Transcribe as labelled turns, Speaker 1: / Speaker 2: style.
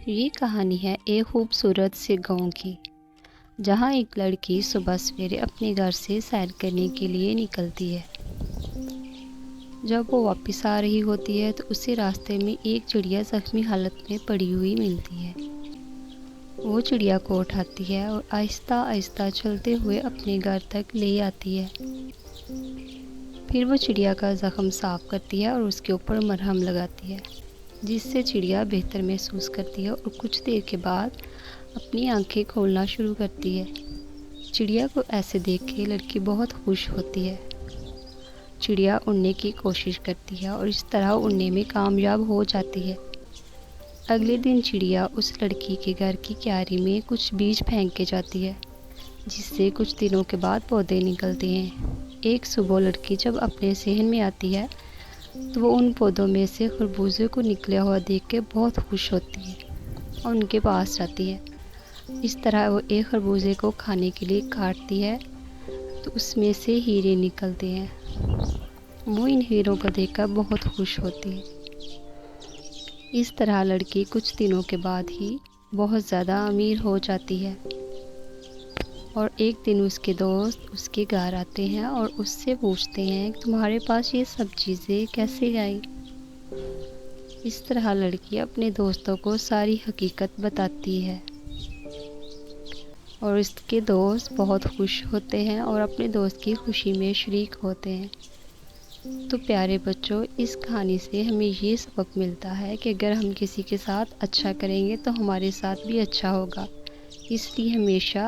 Speaker 1: یہ کہانی ہے ایک خوبصورت سے گاؤں کی، جہاں ایک لڑکی صبح سویرے اپنے گھر سے سیر کرنے کے لیے نکلتی ہے۔ جب وہ واپس آ رہی ہوتی ہے تو اسے راستے میں ایک چڑیا زخمی حالت میں پڑی ہوئی ملتی ہے۔ وہ چڑیا کو اٹھاتی ہے اور آہستہ آہستہ چلتے ہوئے اپنے گھر تک لے آتی ہے۔ پھر وہ چڑیا کا زخم صاف کرتی ہے اور اس کے اوپر مرہم لگاتی ہے، جس سے چڑیا بہتر محسوس کرتی ہے اور کچھ دیر کے بعد اپنی آنکھیں کھولنا شروع کرتی ہے۔ چڑیا کو ایسے دیکھ کے لڑکی بہت خوش ہوتی ہے۔ چڑیا اڑنے کی کوشش کرتی ہے اور اس طرح اڑنے میں کامیاب ہو جاتی ہے۔ اگلے دن چڑیا اس لڑکی کے گھر کی کیاری میں کچھ بیج پھینک کے جاتی ہے، جس سے کچھ دنوں کے بعد پودے نکلتے ہیں۔ ایک صبح لڑکی جب اپنے صحن میں آتی ہے تو وہ ان پودوں میں سے خربوزے کو نکلا ہوا دیکھ کے بہت خوش ہوتی ہے اور ان کے پاس جاتی ہے۔ اس طرح وہ ایک خربوزے کو کھانے کے لیے کاٹتی ہے تو اس میں سے ہیرے نکلتے ہیں۔ وہ ان ہیروں کو دیکھ کر بہت خوش ہوتی ہے۔ اس طرح لڑکی کچھ دنوں کے بعد ہی بہت زیادہ امیر ہو جاتی ہے، اور ایک دن اس کے دوست اس کے گھر آتے ہیں اور اس سے پوچھتے ہیں کہ تمہارے پاس یہ سب چیزیں کیسے آئی؟ اس طرح لڑکی اپنے دوستوں کو ساری حقیقت بتاتی ہے اور اس کے دوست بہت خوش ہوتے ہیں اور اپنے دوست کی خوشی میں شریک ہوتے ہیں۔ تو پیارے بچوں، اس کہانی سے ہمیں یہ سبق ملتا ہے کہ اگر ہم کسی کے ساتھ اچھا کریں گے تو ہمارے ساتھ بھی اچھا ہوگا، اس لیے ہمیشہ